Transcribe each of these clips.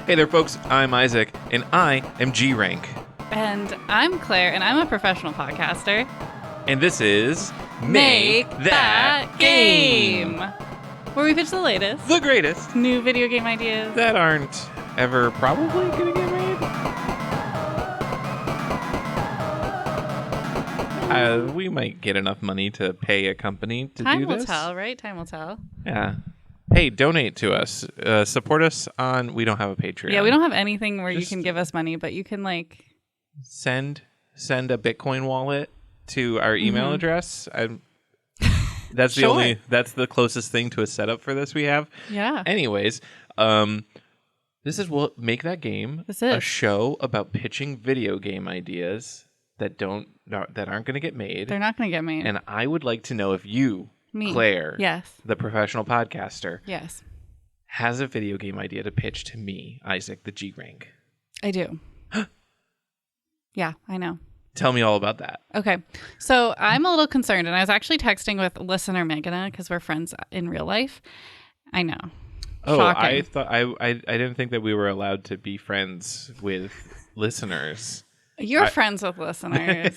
Hey there, folks. I'm Isaac, and I am G Rank. And I'm Claire, and I'm a professional podcaster. And this is Make That Game, where we pitch the latest, the greatest new video game ideas that aren't ever probably going to get made. We might get enough money to pay a company to do this. Time will tell, right? Time will tell. Yeah. Hey, donate to us. Support us on... We don't have a Patreon. Yeah, we don't have anything where you can give us money, but you can, like... Send a Bitcoin wallet to our email address. That's the Sure. That's the closest thing to a setup for this we have. Yeah. Anyways, this is what Make That Game. This is a show about pitching video game ideas that aren't going to get made. They're not going to get made. And I would like to know if you, Me. Claire, Yes. the professional podcaster, Yes. has a video game idea to pitch to me, Isaac, the G Rank. I do. Yeah, I know. Tell me all about that. Okay. So I'm a little concerned, and I was actually texting with listener Meghana because we're friends in real life. I know. Oh, Shocking. I thought I didn't think that we were allowed to be friends with listeners. You're friends with listeners.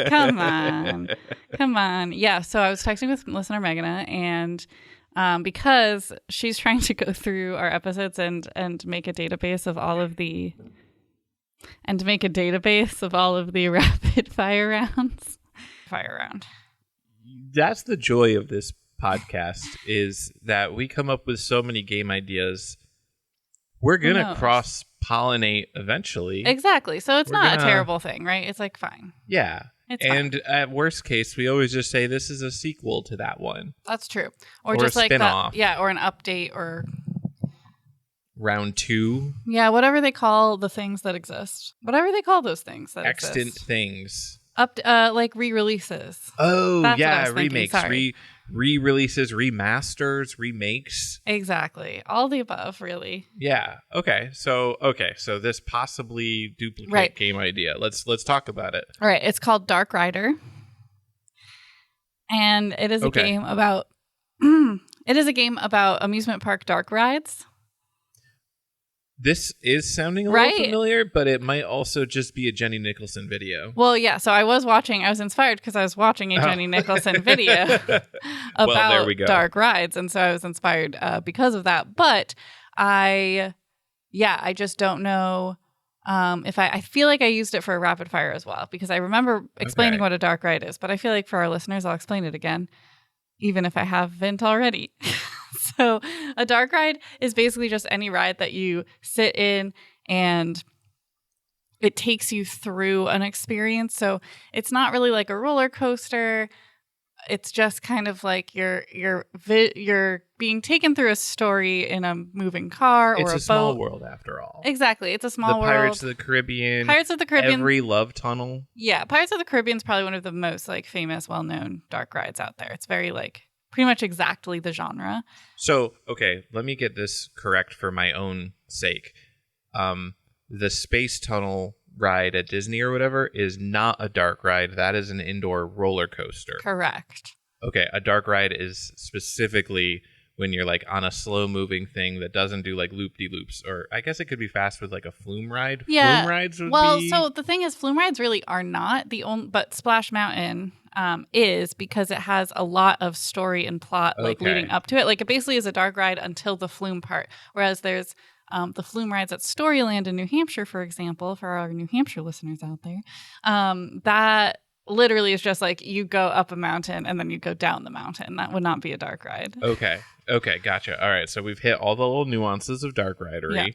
Come on. Yeah. So I was texting with listener Meghana, and because she's trying to go through our episodes and make a database of all of the rapid fire rounds. Fire round. That's the joy of this podcast, is that we come up with so many game ideas. We're going to cross-pollinate eventually. Exactly. So it's not a terrible thing, right? It's like, fine. Yeah. It's and fine. At worst case, we always just say this is a sequel to that one. That's true. Or a just like spin-off. that. Yeah. Or an update or... Round 2. Yeah, whatever they call the things that exist. Whatever they call those things that Extant exist. things. Like re-releases. Oh, That's what I yeah, was thinking, remakes, sorry. re-releases, remasters, remakes. Exactly. All the above, really. Yeah. Okay. So this possibly duplicate game idea. Let's talk about it. All right. It's called Dark Rider. And it is a game about amusement park dark rides. This is sounding a little familiar, but it might also just be a Jenny Nicholson video. Well, yeah. So I was inspired because I was watching a Jenny Nicholson video about dark rides. And so I was inspired because of that. But I just don't know if I feel like I used it for a rapid fire as well, because I remember explaining what a dark ride is. But I feel like for our listeners, I'll explain it again, even if I haven't already. So a dark ride is basically just any ride that you sit in and it takes you through an experience. So it's not really like a roller coaster. It's just kind of like you're being taken through a story in a moving car or a boat. It's a small world after all. Exactly. It's a small world. Pirates of the Caribbean. Every love tunnel. Yeah. Pirates of the Caribbean is probably one of the most like famous, well-known dark rides out there. It's very like pretty much exactly the genre. So, okay, let me get this correct for my own sake. The space tunnel ride at Disney or whatever is not a dark ride. That is an indoor roller coaster. Correct. Okay, a dark ride is specifically when you're like on a slow moving thing that doesn't do like loop-de-loops, or I guess it could be fast with like a flume ride. Yeah. Flume rides would be... so the thing is, flume rides really are not the only, but Splash Mountain is, because it has a lot of story and plot like leading up to it. Like it basically is a dark ride until the flume part. Whereas there's the flume rides at Storyland in New Hampshire, for example, for our New Hampshire listeners out there, that literally is just like you go up a mountain and then you go down the mountain. That would not be a dark ride. Okay, gotcha. All right, so we've hit all the little nuances of dark ridery. Yeah.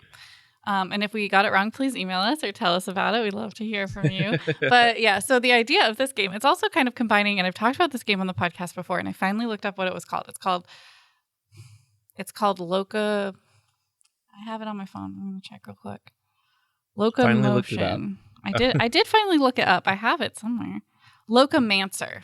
And if we got it wrong, please email us or tell us about it. We'd love to hear from you. But yeah, so the idea of this game, it's also kind of combining, and I've talked about this game on the podcast before, and I finally looked up what it was called. It's called Loca. I have it on my phone. I'm going to check real quick. Locomotion. I did finally look it up. I have it somewhere. Locomancer.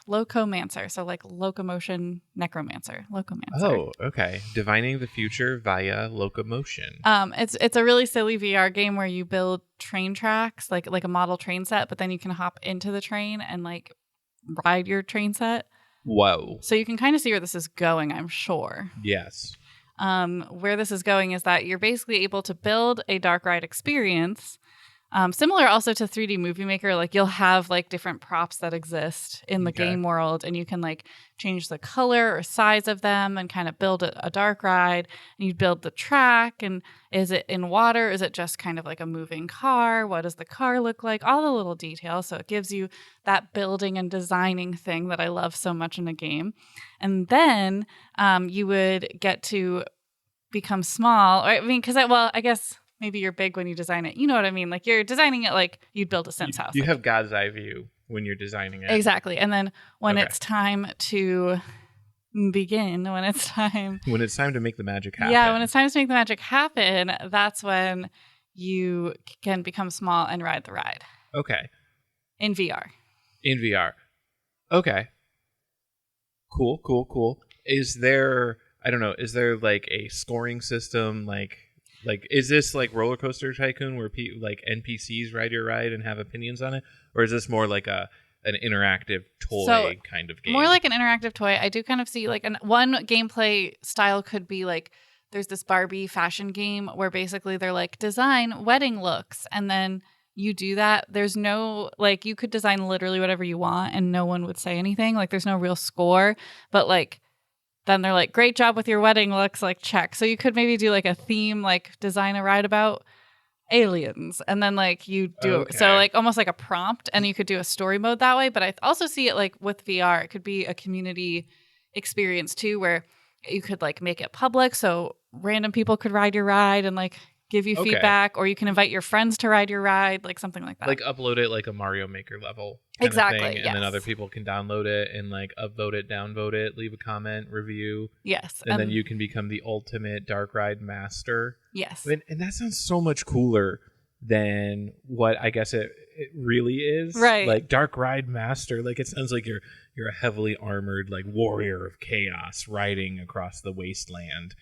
So like locomotion necromancer. Locomancer. Oh, okay. Divining the future via locomotion. It's a really silly VR game where you build train tracks, like a model train set, but then you can hop into the train and like ride your train set. Whoa. So you can kind of see where this is going, I'm sure. Yes. where this is going is that you're basically able to build a dark ride experience. Similar also to 3D Movie Maker, like you'll have like different props that exist in the game world, and you can like change the color or size of them and kind of build a dark ride. And you build the track, and is it in water? Is it just kind of like a moving car? What does the car look like? All the little details. So it gives you that building and designing thing that I love so much in a game. And then you would get to become small. I mean, because I guess maybe you're big when you design it. You know what I mean? Like you're designing it like you'd build a Sims house. You like, have God's eye view when you're designing it. Exactly. And then when it's time to begin, when it's time to make the magic happen. Yeah, when it's time to make the magic happen, that's when you can become small and ride the ride. Okay. In VR. Okay. Cool. Is there like a scoring system like, is this like Roller Coaster Tycoon where like NPCs ride your ride and have opinions on it? Or is this more like an interactive toy kind of game? More like an interactive toy. I do kind of see like one gameplay style could be like, there's this Barbie fashion game where basically they're like, design wedding looks. And then you do that. There's no, like, you could design literally whatever you want and no one would say anything. Like, there's no real score. But like, then they're like, great job with your wedding looks, like, check. So you could maybe do like a theme, like design a ride about aliens. And then like you do, so like almost like a prompt, and you could do a story mode that way. But I also see it like with VR, it could be a community experience too, where you could like make it public. So random people could ride your ride and like give you feedback, or you can invite your friends to ride your ride, like something like that. Like upload it like a Mario Maker level. Exactly. Thing, and then other people can download it and like upvote it, downvote it, leave a comment, review. Yes. And then you can become the ultimate dark ride master. Yes. And that sounds so much cooler than what I guess it really is. Right. Like dark ride master. Like it sounds like you're a heavily armored like warrior of chaos riding across the wasteland,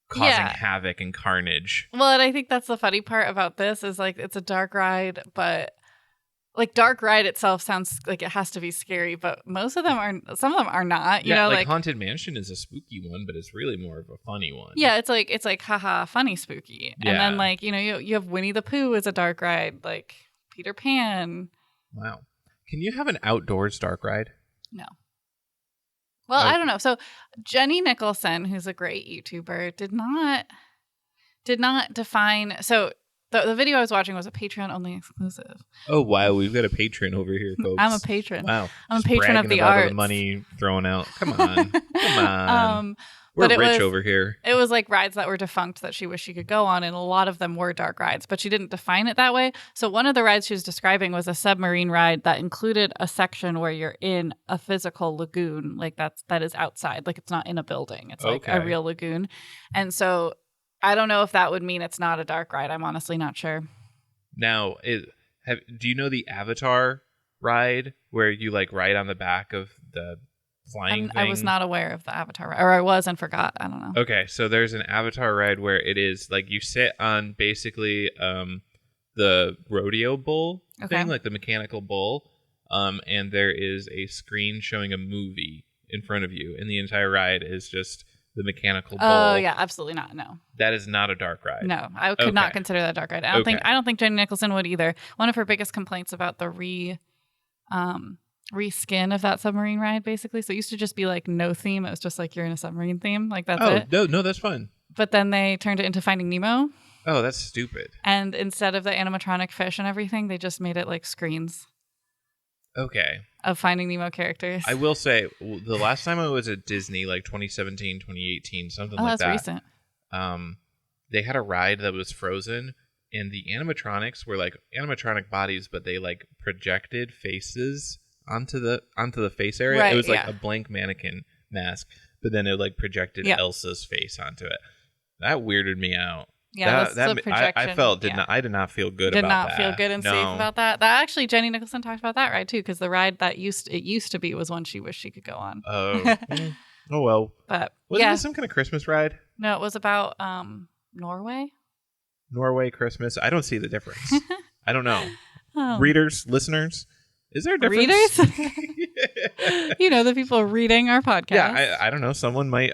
causing havoc and carnage. Well, and I think that's the funny part about this is like it's a dark ride, but like dark ride itself sounds like it has to be scary, but some of them are not. You know, like Haunted Mansion is a spooky one, but it's really more of a funny one. Yeah, it's like haha, funny spooky. Yeah. And then like, you know, you have Winnie the Pooh as a dark ride, like Peter Pan. Wow. Can you have an outdoors dark ride? No. Well, I don't know. So Jenny Nicholson, who's a great YouTuber, did not define. So the video I was watching was a Patreon only exclusive. Oh wow, we've got a patron over here, folks. I'm a patron. Wow, I'm a patron of the arts. The money thrown out. Come on, We're rich over here. It was like rides that were defunct that she wished she could go on, and a lot of them were dark rides, but she didn't define it that way. So one of the rides she was describing was a submarine ride that included a section where you're in a physical lagoon, like that is outside, like it's not in a building. It's like a real lagoon. And so I don't know if that would mean it's not a dark ride. I'm honestly not sure. Now, do you know the Avatar ride where you like ride on the back of the flying thing? I was not aware of the Avatar ride, or I was and forgot. I don't know. Okay, so there's an Avatar ride where it is like you sit on basically the rodeo bull thing, like the mechanical bull, and there is a screen showing a movie in front of you, and the entire ride is just the mechanical bull. Oh yeah, absolutely not. No, that is not a dark ride. No, I could not consider that a dark ride. I don't think Jenny Nicholson would either. One of her biggest complaints about the reskin of that submarine ride, basically. So it used to just be like no theme. It was just like you're in a submarine theme. Like that's it. No, that's fun. But then they turned it into Finding Nemo. Oh, that's stupid. And instead of the animatronic fish and everything, they just made it like screens. Okay. Of Finding Nemo characters. I will say, the last time I was at Disney, like 2017, 2018, something like that. Oh, that's recent. They had a ride that was frozen, and the animatronics were like animatronic bodies, but they like projected faces onto the face area. Right, it was like a blank mannequin mask, but then it like projected Elsa's face onto it. That weirded me out. Yeah, that projection. I did not feel good about that. Did not feel good and safe about that. That actually, Jenny Nicholson talked about that ride too, because the ride that used to be was one she wished she could go on. Oh, oh well. But wasn't it some kind of Christmas ride? No, it was about Norway. Norway Christmas. I don't see the difference. I don't know. Readers, listeners, Is there a difference? Readers? You know, the people reading our podcast. Yeah, I don't know. Someone might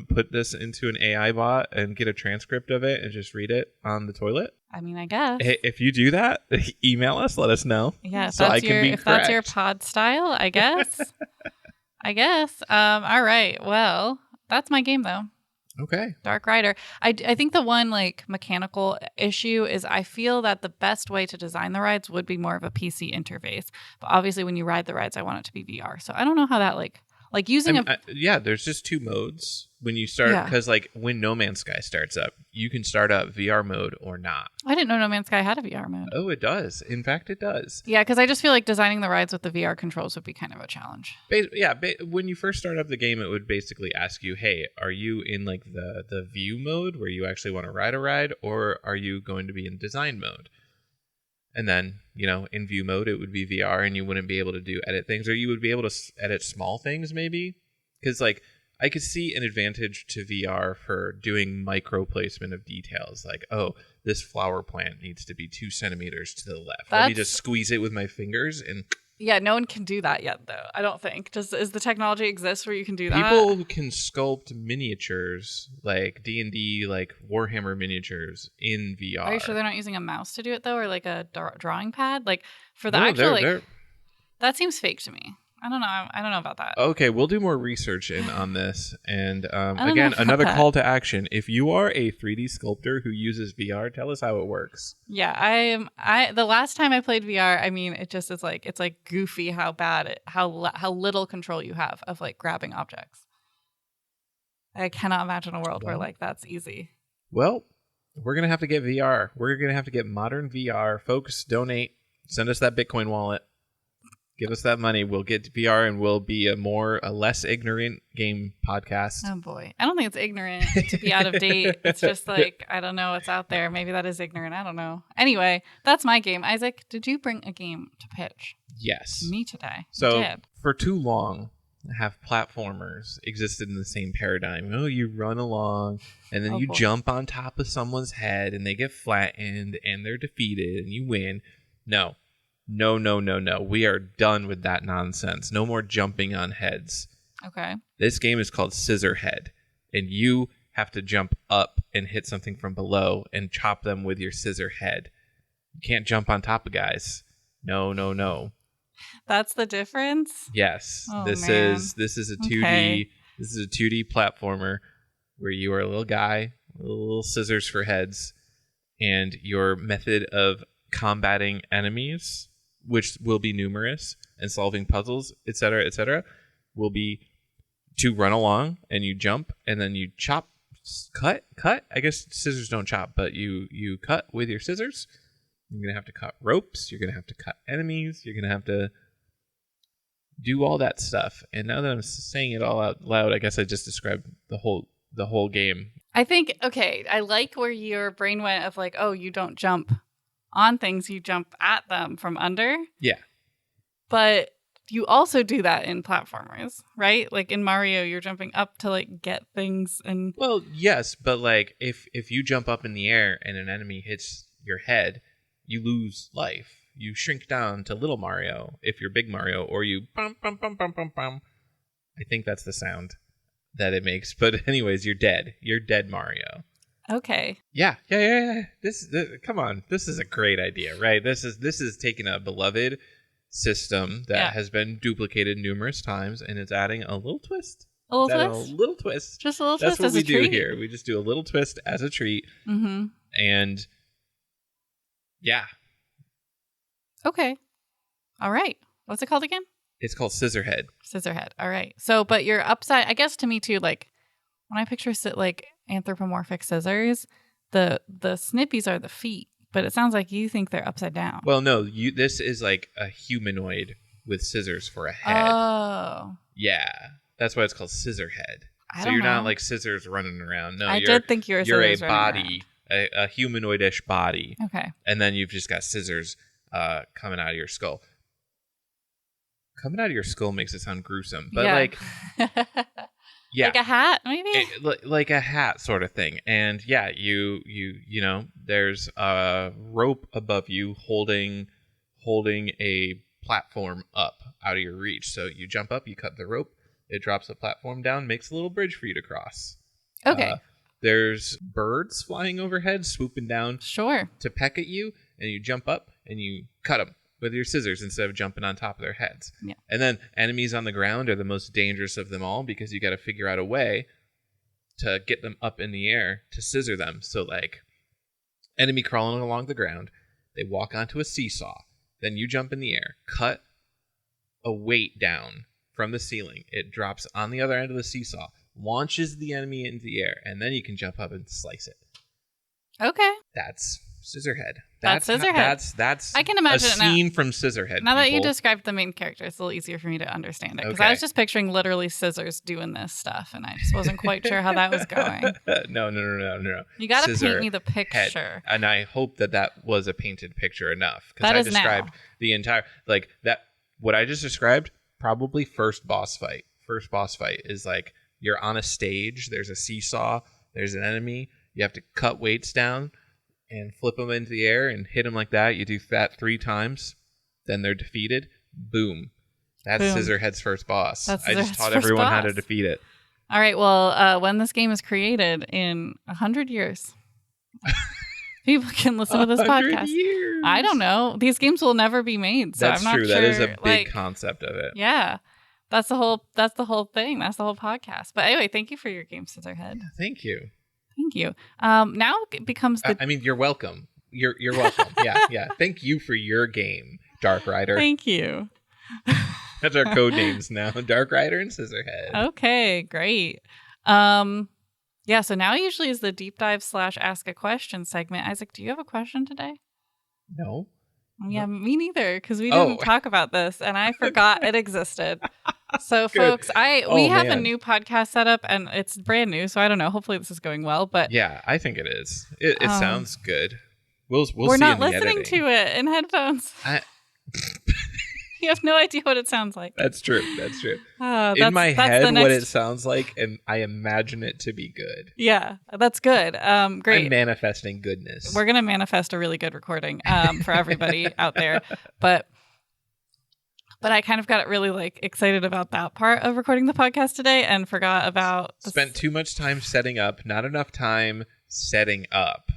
put this into an AI bot and get a transcript of it and just read it on the toilet. I mean, I guess. Hey, if you do that, email us. Let us know. Yeah, if that's your pod style, I guess. I guess. All right. Well, that's my game, though. Okay. Dark Rider. I think the one like mechanical issue is I feel that the best way to design the rides would be more of a PC interface. But obviously when you ride the rides, I want it to be VR. So I don't know how that like using there's just two modes when you start, because like when No Man's Sky starts up, you can start up VR mode or not. I didn't know No Man's Sky had a VR mode. Oh, it does. In fact, it does. Yeah, because I just feel like designing the rides with the VR controls would be kind of a challenge. When you first start up the game, it would basically ask you, hey, are you in like the view mode where you actually want to ride a ride, or are you going to be in design mode? And then, in view mode, it would be VR and you wouldn't be able to edit things, or you would be able to edit small things maybe. Because like I could see an advantage to VR for doing micro placement of details. Like, oh, this flower plant needs to be 2 centimeters to the left. Let me just squeeze it with my fingers and... Yeah, no one can do that yet, though. I don't think. Is the technology exists where you can do that? People can sculpt miniatures, like D&D, like Warhammer miniatures in VR. Are you sure they're not using a mouse to do it, though, or like a drawing pad? Like, for the actual, that seems fake to me. I don't know. I don't know about that. Okay, we'll do more research on this. And again, another call to action. If you are a 3D sculptor who uses VR, tell us how it works. Yeah, the last time I played VR, I mean, it just is like it's like goofy how little control you have of like grabbing objects. I cannot imagine a world where like that's easy. Well, we're gonna have to get VR. We're gonna have to get modern VR. Folks, donate. Send us that Bitcoin wallet. Give us that money. We'll get to VR and we'll be a less ignorant game podcast. Oh boy. I don't think it's ignorant to be out of date. It's just like, I don't know what's out there. Maybe that is ignorant. I don't know. Anyway, that's my game. Isaac, did you bring a game to pitch? Yes. Me today. So for too long, have platformers existed in the same paradigm. Oh, you run along and then jump on top of someone's head and they get flattened and they're defeated and you win. No. We are done with that nonsense. No more jumping on heads. Okay. This game is called Scissorhead, and you have to jump up and hit something from below and chop them with your scissor head. You can't jump on top of guys. No. That's the difference? Yes. Oh, this is a 2D. Okay. This is a 2D platformer where you are a little guy, little scissors for heads, and your method of combating enemies, which will be numerous, and solving puzzles, etc., will be to run along and you jump and then you cut. I guess scissors don't chop, but you cut with your scissors. You're going to have to cut ropes. You're going to have to cut enemies. You're going to have to do all that stuff. And now that I'm saying it all out loud, I guess I just described the whole game. I think, okay, I like where your brain went of like, oh, you don't jump on things, you jump at them from under. Yeah. But you also do that in platformers, right? Like in Mario, you're jumping up to like get things and... Well, yes, but like if you jump up in the air and an enemy hits your head, you lose life. You shrink down to little Mario if you're big Mario, or you bum, bum, bum, bum, bum, bum. I think that's the sound that it makes. But anyways, you're dead. You're dead Mario. Okay. Yeah. Come on. This is a great idea, right? This is taking a beloved system that has been duplicated numerous times, and it's adding a little twist. A little twist? Just a little twist as a treat? That's what we do here. We just do a little twist as a treat. Mm-hmm. And yeah. Okay. All right. What's it called again? It's called Scissorhead. Scissorhead. All right. So, but you're upside, I guess to me too, like when I picture like anthropomorphic scissors, the snippies are the feet, but it sounds like you think they're upside down. Well, no, this is like a humanoid with scissors for a head. Oh. Yeah. That's why it's called Scissorhead. So you're not like scissors running around. No, I did think you were scissors running around. You're a body, a humanoid-ish body. Okay. And then you've just got scissors coming out of your skull. Coming out of your skull makes it sound gruesome, but like... Yeah. Like a hat, maybe? Like a hat sort of thing. And yeah, you know, there's a rope above you holding a platform up out of your reach. So you jump up, you cut the rope, it drops the platform down, makes a little bridge for you to cross. Okay. There's birds flying overhead, swooping down to peck at you, and you jump up and you cut them with your scissors instead of jumping on top of their heads. Yeah. And then enemies on the ground are the most dangerous of them all because you got to figure out a way to get them up in the air to scissor them. So like enemy crawling along the ground, they walk onto a seesaw, then you jump in the air, cut a weight down from the ceiling. It drops on the other end of the seesaw, launches the enemy into the air, and then you can jump up and slice it. Okay. That's Scissorhead. That's Scissorhead. That's I can imagine a scene from Scissorhead. Now that you described the main character, it's a little easier for me to understand it. Because I was just picturing literally scissors doing this stuff, and I just wasn't quite sure how that was going. No. You got to paint me the picture. And I hope that was a painted picture enough. Because I described the entire, like, that, what I just described, probably first boss fight. First boss fight is like, you're on a stage, there's a seesaw, there's an enemy, you have to cut weights down and flip them into the air and hit them like that. You do that 3 times, then they're defeated. Boom. That's Scissorhead's first boss. I just taught everyone how to defeat it. All right, well, when this game is created in 100 years, people can listen to this podcast. Years. I don't know. These games will never be made, so That's I'm not true. sure. That is a big concept of it. Yeah. That's the whole thing. That's the whole podcast. But anyway, thank you for your game, Scissorhead. Yeah, thank you. Thank you. Now it becomes the... I mean, you're welcome. You're welcome. Yeah. Thank you for your game, Dark Rider. Thank you. That's our code names now, Dark Rider and Scissorhead. Okay, great. Yeah, so now usually is the deep dive / ask a question segment. Isaac, do you have a question today? No. Yeah, me neither, because we didn't talk about this, and I forgot it existed. So, folks, we have a new podcast set up, and it's brand new, so I don't know. Hopefully this is going well, but... Yeah, I think it is. It sounds good. We'll see in the editing. We're not listening to it in headphones. You have no idea what it sounds like. That's true. In my head, what it sounds like, and I imagine it to be good. Yeah, that's good. Great. I'm manifesting goodness. We're going to manifest a really good recording for everybody out there. But I kind of got really excited about that part of recording the podcast today and forgot about... Spent too much time setting up, not enough time setting up.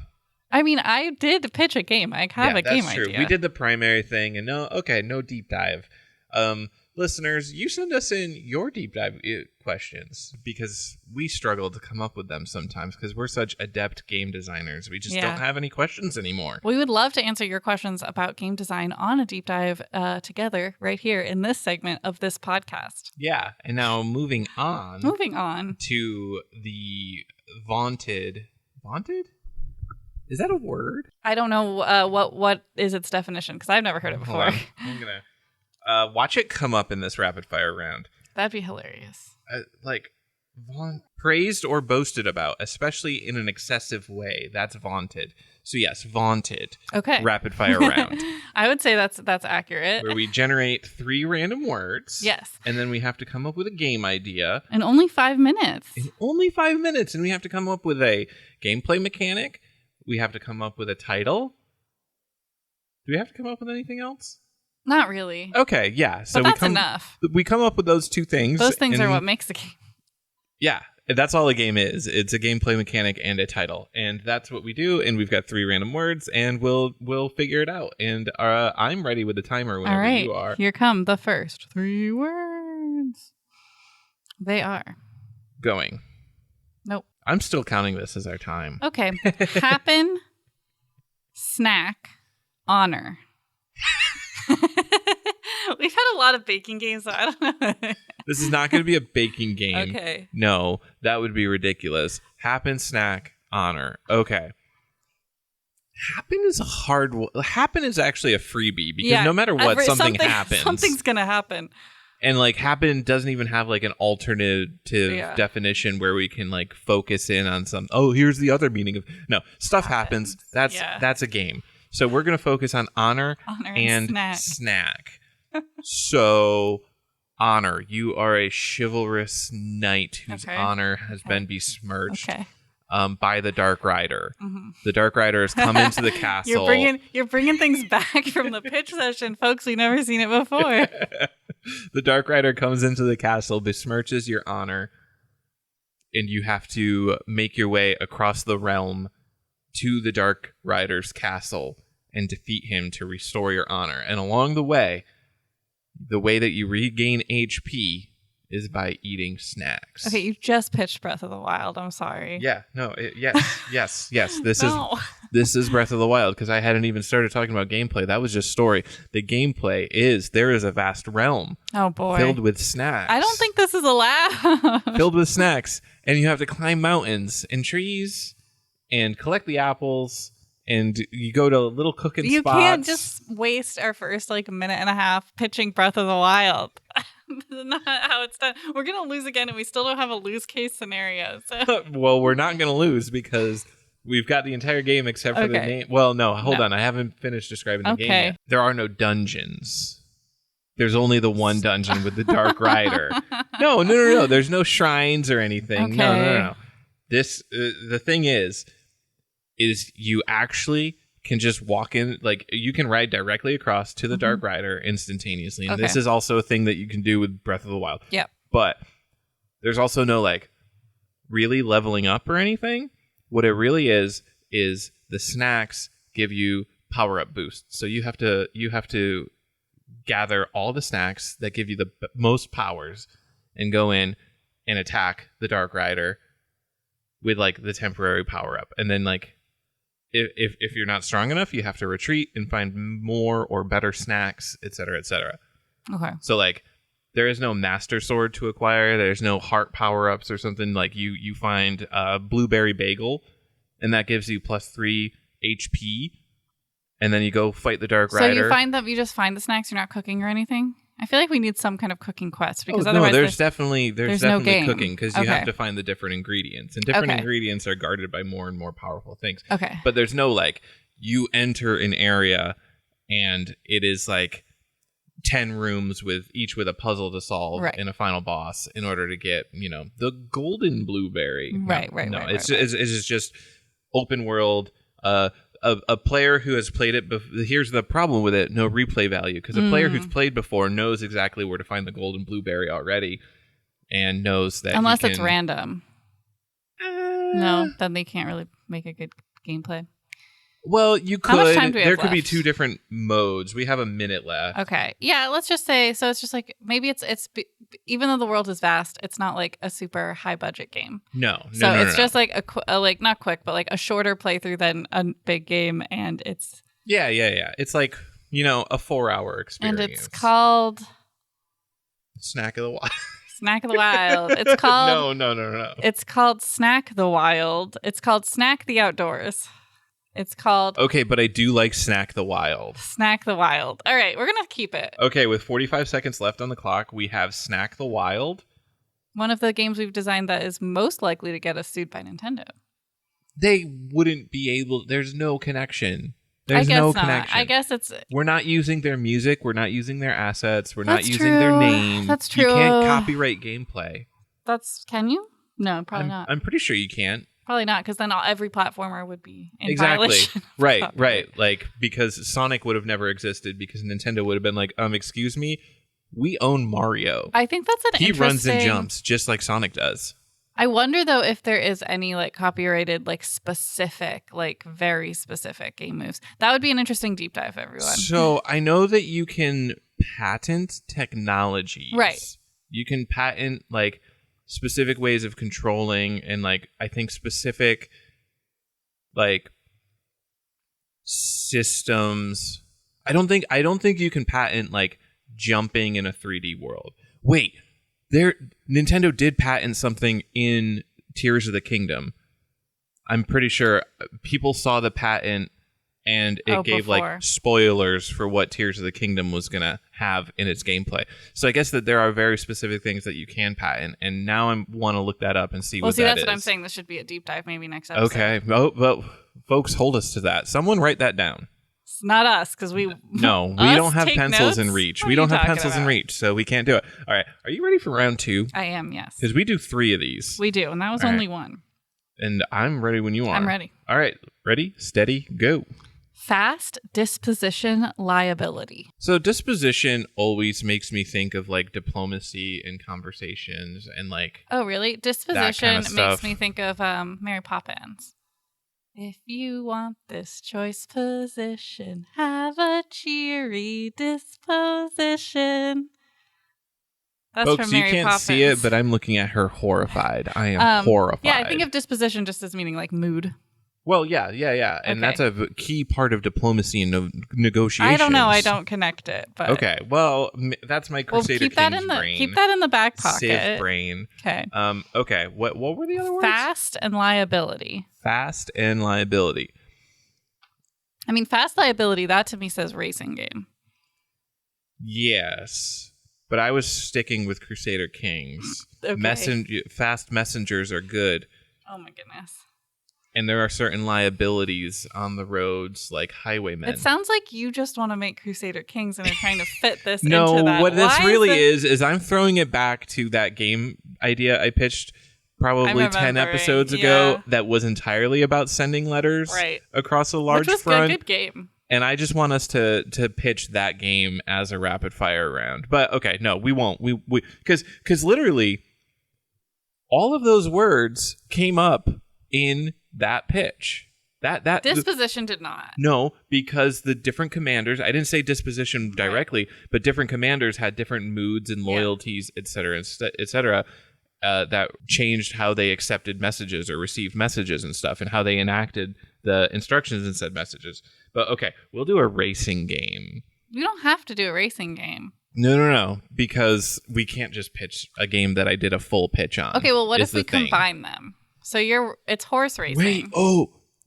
I mean, I did pitch a game. I have a game true. idea. We did the primary thing, and no deep dive. Listeners, you send us in your deep dive questions because we struggle to come up with them sometimes because we're such adept game designers. We just don't have any questions anymore. We would love to answer your questions about game design on a deep dive together right here in this segment of this podcast. Yeah, and now moving on to the vaunted. Is that a word? I don't know what is its definition because I've never heard it before. I'm gonna watch it come up in this rapid fire round. That'd be hilarious. Praised or boasted about, especially in an excessive way. That's vaunted. So yes, vaunted. Okay. Rapid fire round. I would say that's accurate. Where we generate 3 random words. Yes. And then we have to come up with a game idea. In only 5 minutes. And we have to come up with a gameplay mechanic. We have to come up with a title. Do we have to come up with anything else? Not really. Okay, yeah. So but that's enough. We come up with those 2 things. Those things are what makes the game. Yeah, that's all a game is. It's a gameplay mechanic and a title. And that's what we do. And we've got 3 random words, and we'll figure it out. And I'm ready with the timer whenever you are. Here come the first 3 words. They are. Going. Nope. I'm still counting this as our time. Okay. Happen, snack, honor. We've had a lot of baking games, so I don't know. This is not going to be a baking game. Okay. No, that would be ridiculous. Happen, snack, honor. Okay. Happen is a hard one. Happen is actually a freebie because no matter what, something happens. Something's going to happen. And happen doesn't even have an alternative definition where we can focus in on some. Oh, here's the other meaning of stuff happens. That's a game. So we're gonna focus on honor and snack. So honor, you are a chivalrous knight whose honor has been besmirched. Okay. by the Dark Rider. Mm-hmm. The Dark Rider has come into the castle. You're bringing things back from the pitch session, folks. We've never seen it before. The Dark Rider comes into the castle, besmirches your honor, and you have to make your way across the realm to the Dark Rider's castle and defeat him to restore your honor. And along the way that you regain HP is by eating snacks. Okay, you just pitched Breath of the Wild. I'm sorry. Yeah, no, yes. This is Breath of the Wild, because I hadn't even started talking about gameplay. That was just story. The gameplay is there is a vast realm. Oh boy, filled with snacks. I don't think this is allowed. Filled with snacks, and you have to climb mountains and trees and collect the apples. And you go to little cooking spots. You can't just waste our first minute and a half pitching Breath of the Wild. That's not how it's done. We're going to lose again, and we still don't have a lose case scenario. So. Well, we're not going to lose because we've got the entire game except for the name. Well, no, hold on. I haven't finished describing the game yet. There are no dungeons. There's only the one dungeon with the Dark Rider. No. There's no shrines or anything. Okay. No. This, the thing is you actually can just walk in, you can ride directly across to the Dark Rider instantaneously. And this is also a thing that you can do with Breath of the Wild. Yep. But there's also no really leveling up or anything. What it really is the snacks give you power-up boosts. So you have to gather all the snacks that give you the most powers and go in and attack the Dark Rider with the temporary power-up. And then if you're not strong enough, you have to retreat and find more or better snacks, etc., etc. Okay. So there is no master sword to acquire. There's no heart power-ups or something. You find blueberry bagel, and that gives you +3 HP. And then you go fight the Dark Rider. So you just find the snacks. You're not cooking or anything. I feel like we need some kind of cooking quest because otherwise there's definitely no cooking because you have to find the different ingredients, and different ingredients are guarded by more and more powerful things. Okay, but there's no you enter an area and it is 10 rooms with a puzzle to solve and a final boss in order to get the golden blueberry. Right. It's just open world. A player who has played it here's the problem with it: no replay value, because a player who's played before knows exactly where to find the golden blueberry already, and knows that unless it's random. No, then they can't really make a good gameplay. Well, you could. How much time do we have could be left? 2 different modes. We have a minute left. Okay. Yeah, let's just say, so it's just maybe it's even though the world is vast, it's not a super high budget game. No. So it's just a not quick, but a shorter playthrough than a big game, and it's Yeah. It's a 4-hour experience. And it's called Snack of the Wild. Snack of the Wild. It's called No. It's called Snack the Wild. It's called Snack the Outdoors. It's called... Okay, but I do like Snack the Wild. Snack the Wild. All right, we're going to keep it. Okay, with 45 seconds left on the clock, we have Snack the Wild. One of the games we've designed that is most likely to get us sued by Nintendo. They wouldn't be able... There's no connection. There's connection. I guess it's... We're not using their music. We're not using their assets. We're not using their name. That's true. You can't copyright gameplay. Can you? No, probably not. I'm pretty sure you can't. Probably not, because then every platformer would be in violation. Right. Because Sonic would have never existed, because Nintendo would have been excuse me, we own Mario. I think that's He runs and jumps just like Sonic does. I wonder, though, if there is any copyrighted, specific, very specific game moves. That would be an interesting deep dive, everyone. So I know that you can patent technologies. Right. You can patent, specific ways of controlling, and I think specific systems. I don't think you can patent jumping in a 3D world. Wait, Nintendo did patent something in Tears of the Kingdom. I'm pretty sure people saw the patent and it gave spoilers for what Tears of the Kingdom was going to have in its gameplay. So I guess that there are very specific things that you can patent, and now I want to look that up and see what that is. Well, see, that's what I'm saying. This should be a deep dive maybe next episode. Okay. Well, folks, hold us to that. Someone write that down. It's not us, because we don't have pencils in reach. We don't have pencils in reach, so we can't do it. All right. Are you ready for round 2? I am, yes. Because we do 3 of these. We do, and that was only one. And I'm ready when you are. I'm ready. All right. Ready, steady, go. Fast disposition liability. So disposition always makes me think of like diplomacy and conversations and like. Oh, really? Disposition kind of makes me think of Mary Poppins. If you want this choice position, have a cheery disposition. That's Folks, from Mary you can't Poppins. see it, but I'm looking at her horrified. I am horrified. Yeah, I think of disposition just as meaning like mood. Well, yeah. And that's a key part of diplomacy and negotiations. I don't know. I don't connect it. But okay. Well, that's my Crusader Kings brain. Keep that in the back pocket. Civ brain. Okay. Okay. What were the other words? Fast and liability. Fast and liability. I mean, fast liability, that to me says racing game. Yes. But I was sticking with Crusader Kings. Okay. Fast messengers are good. Oh, my goodness. And there are certain liabilities on the roads, like highwaymen. It sounds like you just want to make Crusader Kings and are trying to fit this no, into that. What this really is I'm throwing it back to that game idea I pitched probably 10 episodes ago that was entirely about sending letters across a large front. Which was a good game. And I just want us to pitch that game as a rapid fire round. But okay, no, we won't. We because literally all of those words came up in that pitch. That disposition did not. No, because the different commanders, I didn't say disposition directly, but different commanders had different moods and loyalties, et cetera, that changed how they accepted messages or received messages and stuff, and how they enacted the instructions in said messages. But okay, we'll do a racing game. You don't have to do a racing game. No, because we can't just pitch a game that I did a full pitch on. Okay, well, what if we combine them? So it's horse racing. Wait,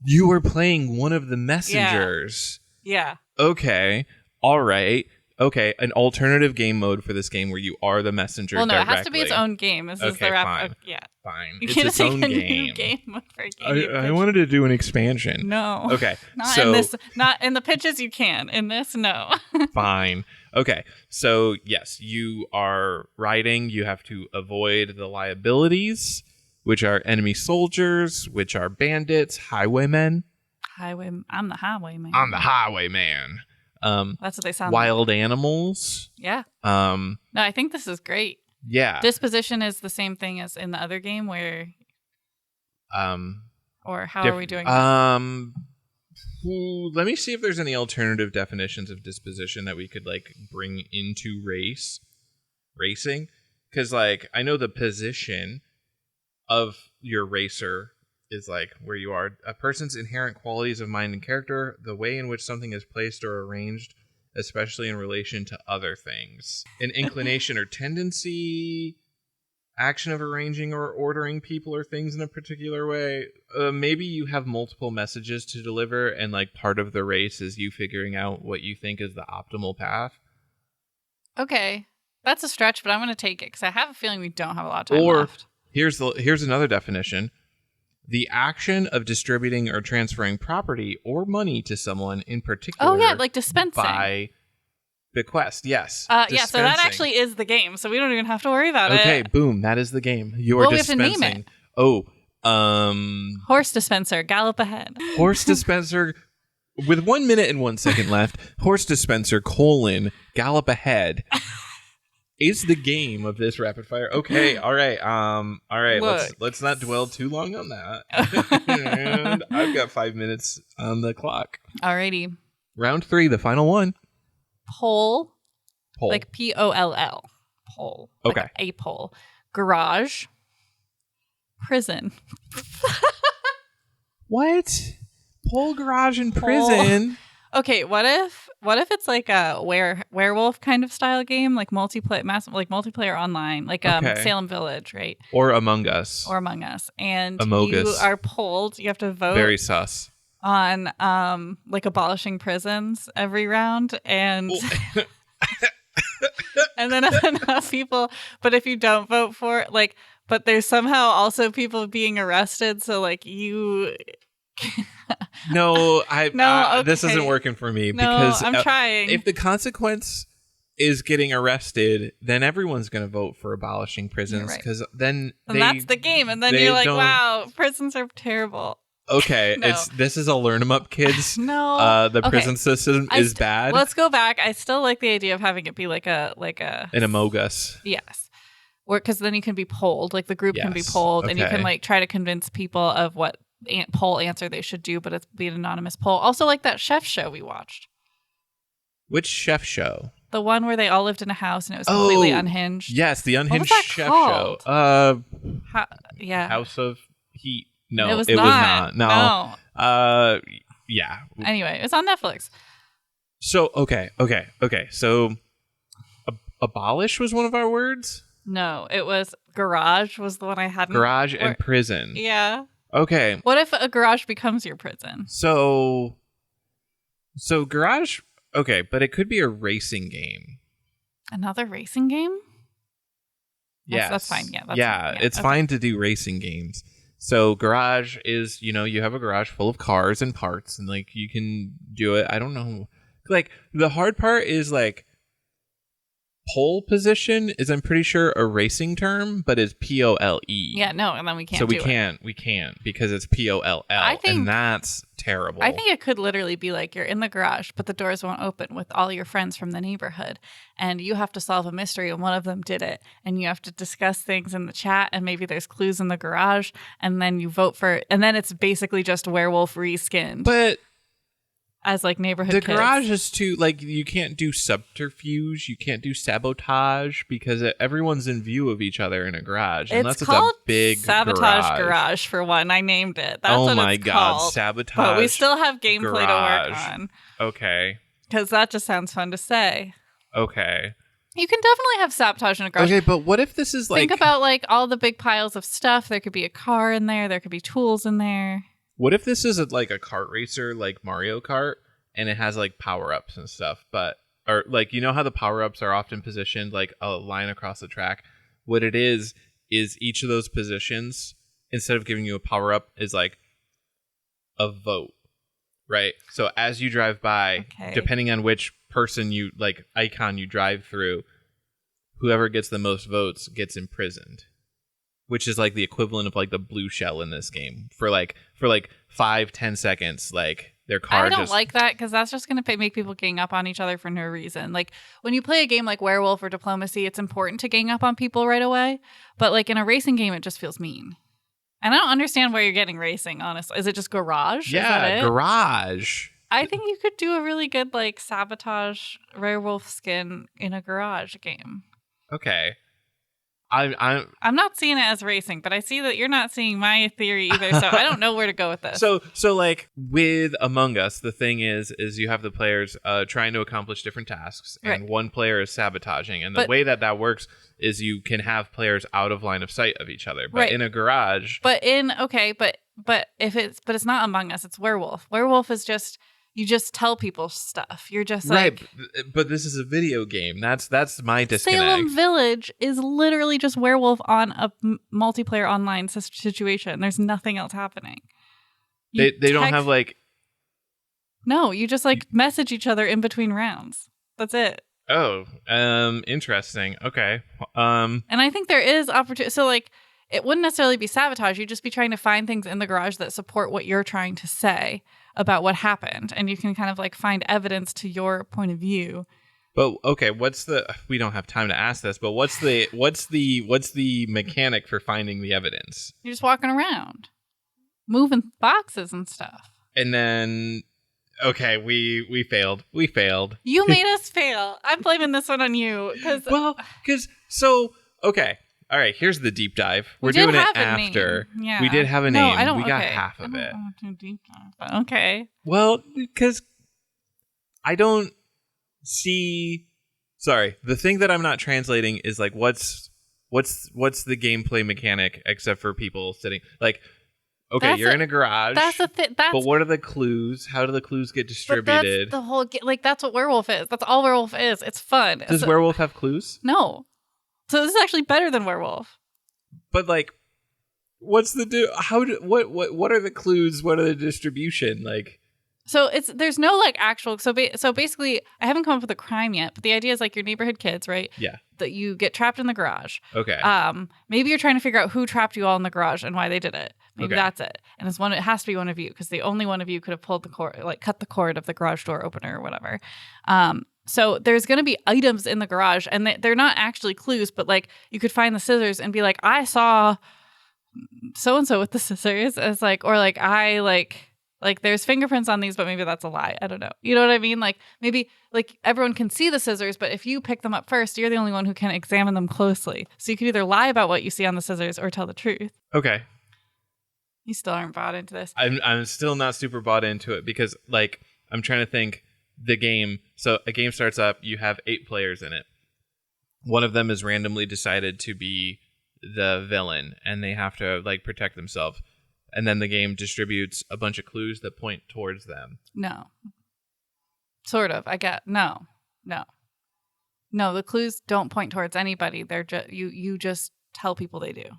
you were playing one of the messengers. Yeah. Okay, all right. Okay, an alternative game mode for this game where you are the messenger directly. Well, no, it has to be its own game. This is the fine. Fine. You can't make a new game for a game. I wanted to do an expansion. No. Okay. Not in the pitches you can. In this, no. Fine. Okay. So, yes, you are riding. You have to avoid the liabilities, which are enemy soldiers, which are bandits, highwaymen. I'm the highwayman. I'm the highwayman. That's what they sound wild animals. Yeah. No, I think this is great. Yeah. Disposition is the same thing as in the other game where or how are we doing that? Let me see if there's any alternative definitions of disposition that we could like bring into racing. Because like I know the position of your racer is like where you are. A person's inherent qualities of mind and character, the way in which something is placed or arranged, especially in relation to other things. An inclination or tendency, action of arranging or ordering people or things in a particular way. Maybe you have multiple messages to deliver, and like part of the race is you figuring out what you think is the optimal path. Okay. That's a stretch, but I'm going to take it because I have a feeling we don't have a lot of time left. Here's another definition. The action of distributing or transferring property or money to someone in particular. Oh, yeah, like dispensing. By bequest, yes. Yeah, so that actually is the game, so we don't even have to worry about it. Okay, boom, that is the game. You are dispensing. We have to name it. Horse Dispenser, Gallop ahead. Horse Dispenser, with 1 minute and 1 second left, Horse Dispenser, Gallop ahead. Is the game of this rapid fire. Okay, all right. Let's not dwell too long on that. And I've got 5 minutes on the clock. Alrighty. Round 3, the final one. Pole. Like P-O-L-L. Pole. Okay. Like a pole. Garage. Prison. What? Pole, garage, and prison. Okay, what if it's like a werewolf kind of style game, like multiplayer online, like Salem Village, right? Or Among Us. And Amogus. You are polled. You have to vote. Very sus. On like abolishing prisons every round, and and then enough people. But if you don't vote for it, like, but there's somehow also people being arrested. So like you. No, okay. This isn't working for me because I'm trying. If the consequence is getting arrested, then everyone's going to vote for abolishing prisons because then that's the game. And then you're like, wow, prisons are terrible. Okay, no. This is a learn 'em up, kids. No, the prison system is bad. Let's go back. I still like the idea of having it be like an Among Us. Yes, because then you can be polled. Like the group can be polled, and you can like try to convince people of what poll answer they should do, but it's be an anonymous poll. Also, like that chef show we watched. Which chef show? The one where they all lived in a house and it was completely unhinged. Yes, the unhinged chef called? show. Yeah, House of Heat. No, it was not. No. Yeah. Anyway, it's on Netflix. So okay. So, abolish was one of our words. No, it was garage. Was the one I hadn't. Garage and prison. Yeah. Okay. What if a garage becomes your prison? So garage. Okay, but it could be a racing game. Another racing game? Yes. That's fine. Yeah, it's fine to do racing games. So garage is, you have a garage full of cars and parts, and like you can do it. I don't know. Like the hard part is like pole position is, I'm pretty sure, a racing term, but it's POLE. Yeah, no, and then we can't. So we can't because it's POLL, and that's terrible. I think it could literally be like you're in the garage, but the doors won't open with all your friends from the neighborhood, and you have to solve a mystery, and one of them did it, and you have to discuss things in the chat, and maybe there's clues in the garage, and then you vote for it, and then it's basically just werewolf reskinned. But as like neighborhood the kids. Garage is too, like, you can't do subterfuge, you can't do sabotage because everyone's in view of each other in a garage. Unless it's a big sabotage garage for one. I named it. That's oh what my it's god, called. sabotage. But we still have gameplay garage. to work on. Okay. Because that just sounds fun to say. Okay. You can definitely have sabotage in a garage. Okay, but what if this is like... Think about like all the big piles of stuff. There could be a car in there. There could be tools in there. What if this is like a kart racer like Mario Kart and it has like power-ups and stuff, but... Or like, you know how the power-ups are often positioned like a line across the track? What it is each of those positions, instead of giving you a power-up, is like a vote. Right? So as you drive by, depending on which person you, like, icon you drive through, whoever gets the most votes gets imprisoned. Which is like the equivalent of like the blue shell in this game. For 5-10 seconds, like their car I don't like that because that's just going to make people gang up on each other for no reason. Like when you play a game like Werewolf or Diplomacy, it's important to gang up on people right away. But like in a racing game, it just feels mean. And I don't understand why you're getting racing, honestly. Is it just garage? Yeah, garage. I think you could do a really good like sabotage werewolf skin in a garage game. Okay. I'm not seeing it as racing, but I see that you're not seeing my theory either, so I don't know where to go with this. So like with Among Us, the thing is you have the players trying to accomplish different tasks, and one player is sabotaging, and the way that works is you can have players out of line of sight of each other. But in a garage, but it's not Among Us, it's Werewolf. Werewolf is just. You just tell people stuff. You're just like... Right, but this is a video game. That's my disconnect. Salem Village is literally just Werewolf on a multiplayer online situation. There's nothing else happening. They don't have like... No, you just like message each other in between rounds. That's it. Oh, interesting. Okay. And I think there is opportunity. So like, it wouldn't necessarily be sabotage. You'd just be trying to find things in the garage that support what you're trying to say about what happened, and you can kind of like find evidence to your point of view. But okay, we don't have time to ask this, but what's the mechanic for finding the evidence? You're just walking around, moving boxes and stuff. And then okay, we failed. You made us fail. I'm blaming this one on you okay. All right, here's the deep dive. We're doing it after. Yeah. We did have a name. We got half of it. Deep dive, but okay. Well, because I don't see... Sorry, the thing that I'm not translating is like what's the gameplay mechanic except for people sitting... Like, okay, you're in a garage. That's the thing. But what are the clues? How do the clues get distributed? That's the whole... that's what Werewolf is. That's all Werewolf is. It's fun. Does Werewolf have clues? No. So this is actually better than Werewolf. But like, what's the what are the clues? What are the distribution? Like, So there's no like actual. So basically, I haven't come up with a crime yet, but the idea is like your neighborhood kids, right? Yeah. That you get trapped in the garage. Okay. Maybe you're trying to figure out who trapped you all in the garage and why they did it. Maybe Okay. that's it. And it has to be one of you because the only one of you could have pulled the cord, like cut the cord of the garage door opener or whatever. So there's going to be items in the garage, and they're not actually clues, but like you could find the scissors and be like, I saw so and so with the scissors. It's like, or like I like there's fingerprints on these, but maybe that's a lie. I don't know. You know what I mean? Like maybe like everyone can see the scissors, but if you pick them up first, you're the only one who can examine them closely. So you could either lie about what you see on the scissors or tell the truth. Okay. You still aren't bought into this. I'm still not super bought into it because like I'm trying to think the game. So a game starts up, you have 8 players in it. One of them is randomly decided to be the villain and they have to like protect themselves. And then the game distributes a bunch of clues that point towards them. No. Sort of. I get no. The clues don't point towards anybody. They're just you just tell people they do.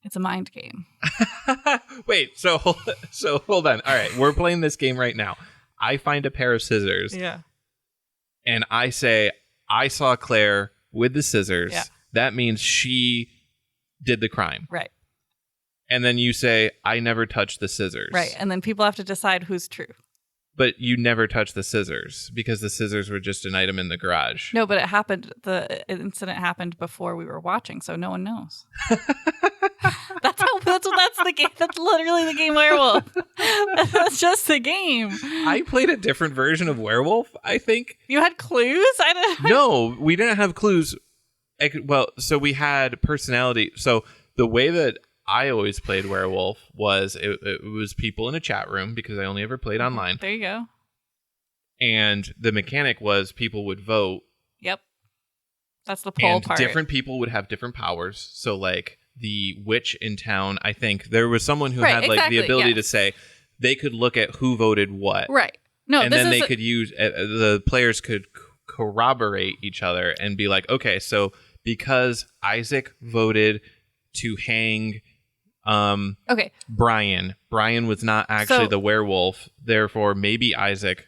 It's a mind game. Wait, so hold on. All right, we're playing this game right now. I find a pair of scissors. Yeah. And I say I saw Claire with the scissors. Yeah. That means she did the crime. Right. And then you say, I never touched the scissors. Right. And then people have to decide who's true. But you never touched the scissors because the scissors were just an item in the garage. No, but it happened. The incident happened before we were watching, so no one knows. That's the game. That's literally the game Werewolf. That's just the game. I played a different version of Werewolf, I think. You had clues? No, we didn't have clues. Well, so we had personality. So the way that I always played Werewolf was it was people in a chat room because I only ever played online. There you go. And the mechanic was people would vote. Yep. That's the poll part. Different people would have different powers. So like the witch in town, I think there was someone who had like the ability to say they could look at who voted what. Right. No, and then they could use the players could corroborate each other and be like, okay, so because Isaac voted to hang Brian was not actually the werewolf, therefore maybe Isaac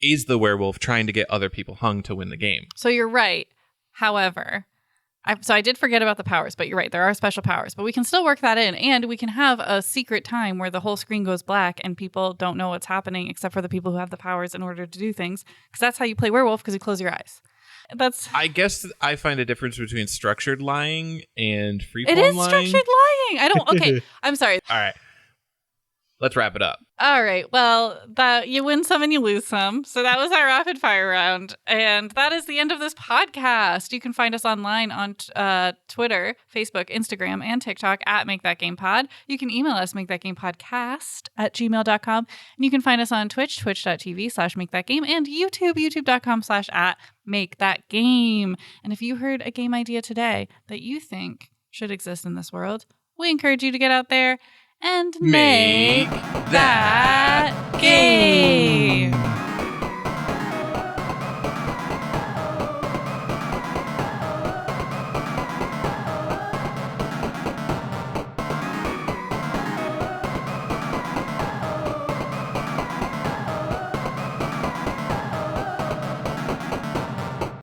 is the werewolf trying to get other people hung to win the game. So you're right. However, I did forget about the powers, but you're right. There are special powers, but we can still work that in, and we can have a secret time where the whole screen goes black and people don't know what's happening except for the people who have the powers in order to do things, because that's how you play werewolf, because you close your eyes. I guess I find a difference between structured lying and freeform lying. It is structured lying. Okay, I'm sorry. All right. Let's wrap it up. All right. Well, you win some and you lose some. So that was our rapid fire round. And that is the end of this podcast. You can find us online on Twitter, Facebook, Instagram, and TikTok at Make That Game Pod. You can email us, makethatgamepodcast@gmail.com. And you can find us on Twitch, twitch.tv/makethatgame, and YouTube, youtube.com/@makethatgame. And if you heard a game idea today that you think should exist in this world, we encourage you to get out there and make that game.